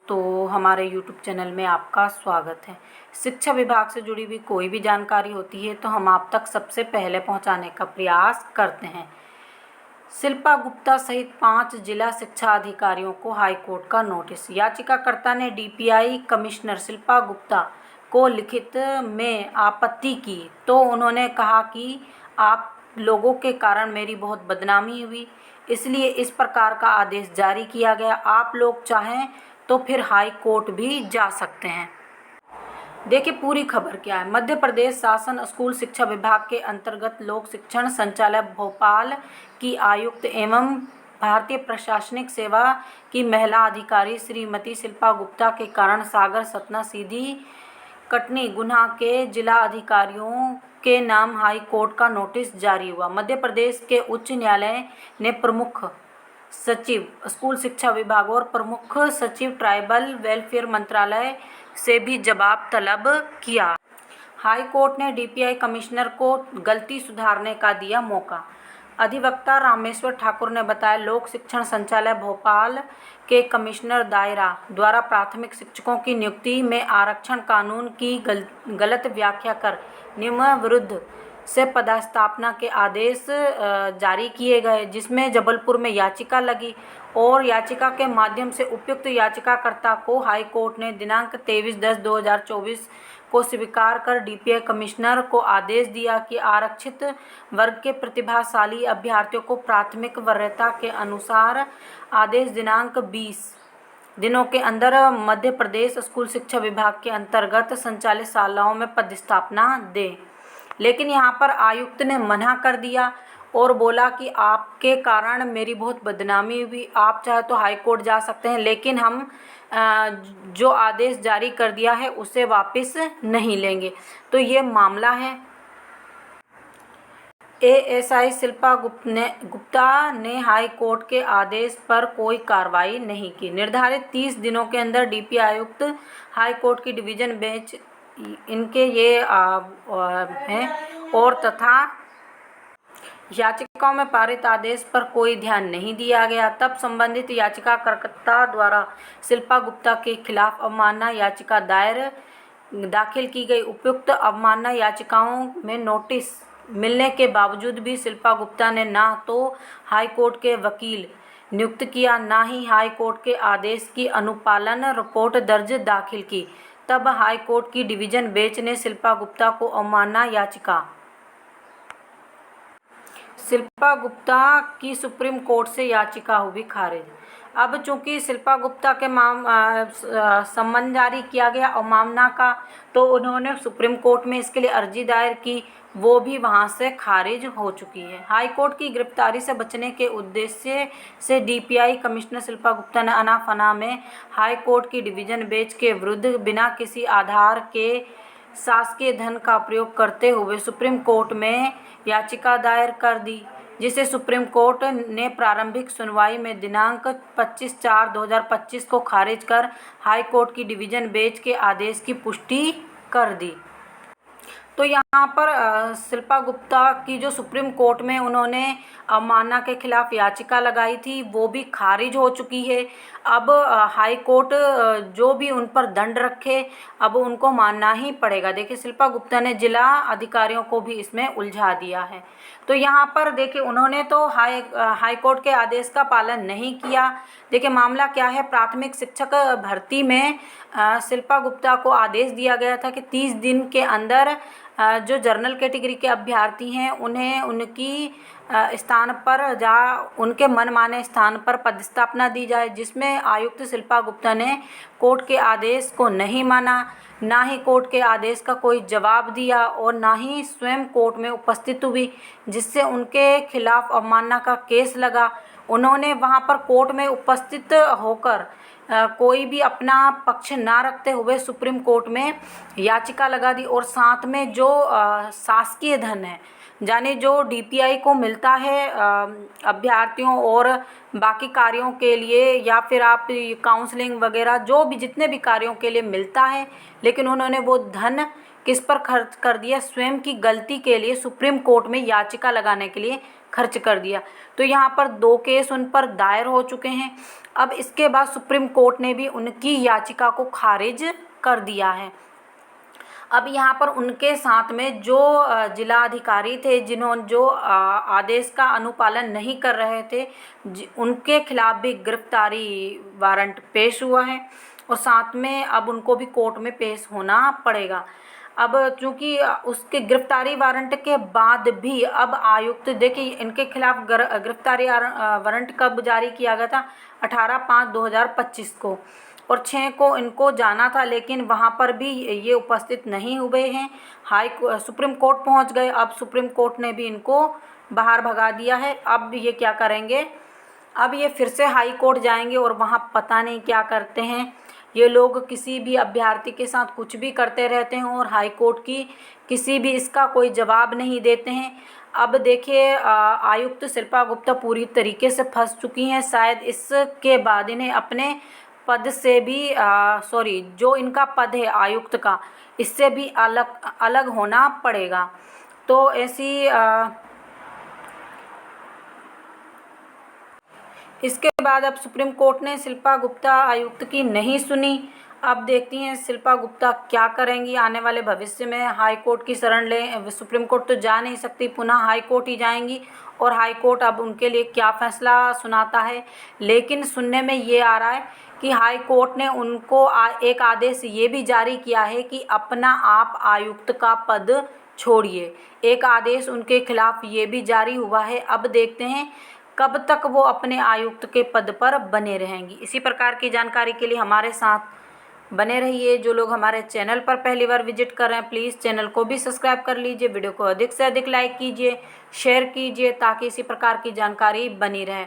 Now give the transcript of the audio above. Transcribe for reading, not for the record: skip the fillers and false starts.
तो हमारे YouTube channel में आपका स्वागत है। शिक्षा विभाग से जुड़ी हुई कोई भी जानकारी होती है तो हम आप तक सबसे पहले पहुंचाने का प्रयास करते हैं। शिल्पा गुप्ता सहित 5 जिला शिक्षा अधिकारियों को हाईकोर्ट का नोटिस। याचिकाकर्ता ने DPI कमिश्नर शिल्पा गुप्ता को लिखित में आपत्ति की तो उन्होंने कहा कि आप लोगों के कारण मेरी बहुत बदनामी हुई, इसलिए इस प्रकार का आदेश जारी किया गया। आप लोग चाहें तो फिर हाई कोर्ट भी जा सकते हैं। देखिए पूरी खबर क्या है। मध्य प्रदेश शासन स्कूल शिक्षा विभाग के अंतर्गत लोक शिक्षण संचालय भोपाल की आयुक्त एवं भारतीय प्रशासनिक सेवा की महिला अधिकारी श्रीमती शिल्पा गुप्ता के कारण सागर, सतना, सीधी, कटनी, गुना के जिला अधिकारियों के नाम हाई कोर्ट का नोटिस जारी हुआ। मध्य प्रदेश के उच्च न्यायालय ने प्रमुख सचिव स्कूल शिक्षा विभाग और प्रमुख सचिव ट्राइबल वेलफेयर मंत्रालय से भी जवाब तलब किया। हाई कोर्ट ने DPI कमिश्नर को गलती सुधारने का दिया मौका। अधिवक्ता रामेश्वर ठाकुर ने बताया, लोक शिक्षण संचालय भोपाल के कमिश्नर दायरा द्वारा प्राथमिक शिक्षकों की नियुक्ति में आरक्षण कानून की गलत व्याख्या कर नियम विरुद्ध से पदस्थापना के आदेश जारी किए गए, जिसमें जबलपुर में याचिका लगी और याचिका के माध्यम से उपयुक्त याचिकाकर्ता को हाई कोर्ट ने दिनांक 23/10/2024 को स्वीकार कर DPI कमिश्नर को आदेश दिया कि आरक्षित वर्ग के प्रतिभाशाली अभ्यर्थियों को प्राथमिक वरीयता के अनुसार आदेश दिनांक 20 दिनों के अंदर मध्य प्रदेश स्कूल शिक्षा विभाग के अंतर्गत संचालित शालाओं में पदस्थापना दें। लेकिन यहाँ पर आयुक्त ने मना कर दिया और बोला कि आपके कारण मेरी बहुत बदनामी हुई, आप चाहे तो हाई कोर्ट जा सकते हैं, लेकिन हम जो आदेश जारी कर दिया है उसे वापस नहीं लेंगे। तो ये मामला है। ASI शिल्पा गुप्ता ने हाई कोर्ट के आदेश पर कोई कार्रवाई नहीं की। निर्धारित 30 दिनों के अंदर DPI आयुक्त हाई कोर्ट की डिवीज़न बेंच इनके ये हैं और तथा याचिकाओं में पारित आदेश पर कोई ध्यान नहीं दिया गया। तब संबंधित याचिकाकर्ता द्वारा शिल्पा गुप्ता के खिलाफ अवमानना याचिका दाखिल की गई। उपयुक्त अवमानना याचिकाओं में नोटिस मिलने के बावजूद भी शिल्पा गुप्ता ने ना तो हाई कोर्ट के वकील नियुक्त किया, ना ही हाई कोर्ट के आदेश की अनुपालन रिपोर्ट दर्ज दाखिल की। तब हाई कोर्ट की डिवीज़न बेंच ने शिल्पा गुप्ता को अवमानना याचिका शिल्पा गुप्ता की सुप्रीम कोर्ट से याचिका हुई खारिज। अब चूंकि शिल्पा गुप्ता के सम्मन जारी किया गया अवमानना का, तो उन्होंने सुप्रीम कोर्ट में इसके लिए अर्जी दायर की, वो भी वहां से खारिज हो चुकी है। हाई कोर्ट की गिरफ्तारी से बचने के उद्देश्य से DPI कमिश्नर शिल्पा गुप्ता ने अनाफना में हाई कोर्ट की डिवीज़न बेंच के विरुद्ध बिना किसी आधार के शासकीय धन का प्रयोग करते हुए सुप्रीम कोर्ट में याचिका दायर कर दी, जिसे सुप्रीम कोर्ट ने प्रारंभिक सुनवाई में दिनांक 25/4/2025 को खारिज कर हाई कोर्ट की डिवीज़न बेंच के आदेश की पुष्टि कर दी। तो यहाँ पर शिल्पा गुप्ता की जो सुप्रीम कोर्ट में उन्होंने अवमानना के खिलाफ याचिका लगाई थी वो भी खारिज हो चुकी है। अब हाई कोर्ट जो भी उन पर दंड रखे अब उनको मानना ही पड़ेगा। देखिए शिल्पा गुप्ता ने जिला अधिकारियों को भी इसमें उलझा दिया है। तो यहाँ पर देखिए उन्होंने तो हाई कोर्ट के आदेश का पालन नहीं किया। देखिए मामला क्या है, प्राथमिक शिक्षक भर्ती में शिल्पा गुप्ता को आदेश दिया गया था कि 30 दिन के अंदर जो जनरल कैटेगरी के अभ्यर्थी हैं उन्हें उनकी स्थान पर उनके मनमाने स्थान पर पदस्थापना दी जाए, जिसमें आयुक्त शिल्पा गुप्ता ने कोर्ट के आदेश को नहीं माना, ना ही कोर्ट के आदेश का कोई जवाब दिया और ना ही स्वयं कोर्ट में उपस्थित हुई, जिससे उनके खिलाफ अवमानना का केस लगा। उन्होंने वहां पर कोर्ट में उपस्थित होकर कोई भी अपना पक्ष ना रखते हुए सुप्रीम कोर्ट में याचिका लगा दी और साथ में जो शासकीय धन है यानी जो DPI को मिलता है अभ्यर्थियों और बाकी कार्यों के लिए या फिर आप काउंसलिंग वगैरह जो भी जितने भी कार्यों के लिए मिलता है, लेकिन उन्होंने वो धन किस पर खर्च कर दिया, स्वयं की गलती के लिए सुप्रीम कोर्ट में याचिका लगाने के लिए खर्च कर दिया। तो यहाँ पर 2 केस उन पर दायर हो चुके हैं। अब इसके बाद सुप्रीम कोर्ट ने भी उनकी याचिका को खारिज कर दिया है। अब यहाँ पर उनके साथ में जो जिला अधिकारी थे, जो आदेश का अनुपालन नहीं कर रहे थे, उनके खिलाफ भी गिरफ्तारी वारंट पेश हुआ है और साथ में अब उनको भी कोर्ट में पेश होना पड़ेगा। अब चूंकि उसके गिरफ्तारी वारंट के बाद भी अब आयुक्त, देखिए इनके खिलाफ गिरफ्तारी वारंट कब जारी किया गया था, 18/5/2025 को, और 6 को इनको जाना था, लेकिन वहाँ पर भी ये उपस्थित नहीं हुए हैं। सुप्रीम कोर्ट पहुँच गए। अब सुप्रीम कोर्ट ने भी इनको बाहर भगा दिया है। अब ये क्या करेंगे, अब ये फिर से हाई कोर्ट जाएंगे और वहाँ पता नहीं क्या करते हैं। ये लोग किसी भी अभ्यर्थी के साथ कुछ भी करते रहते हैं और हाई कोर्ट की किसी भी इसका कोई जवाब नहीं देते हैं। अब देखिए आयुक्त शिल्पा गुप्ता पूरी तरीके से फंस चुकी हैं। शायद इसके बाद इन्हें अपने पद से भी जो इनका पद है आयुक्त का, इससे भी अलग होना पड़ेगा। तो ऐसी इसके बाद अब सुप्रीम कोर्ट ने शिल्पा गुप्ता आयुक्त की नहीं सुनी। अब देखती हैं शिल्पा गुप्ता क्या करेंगी आने वाले भविष्य में। हाई कोर्ट की शरण लें, सुप्रीम कोर्ट तो जा नहीं सकती, पुनः हाई कोर्ट ही जाएंगी और हाई कोर्ट अब उनके लिए क्या फैसला सुनाता है। लेकिन सुनने में ये आ रहा है कि हाई कोर्ट ने उनको एक आदेश ये भी जारी किया है कि अपना आप आयुक्त का पद छोड़िए। एक आदेश उनके खिलाफ ये भी जारी हुआ है। अब देखते हैं कब तक वो अपने आयुक्त के पद पर बने रहेंगी। इसी प्रकार की जानकारी के लिए हमारे साथ बने रहिए। जो लोग हमारे चैनल पर पहली बार विजिट कर रहे हैं, प्लीज़ चैनल को भी सब्सक्राइब कर लीजिए, वीडियो को अधिक से अधिक लाइक कीजिए, शेयर कीजिए, ताकि इसी प्रकार की जानकारी बनी रहे।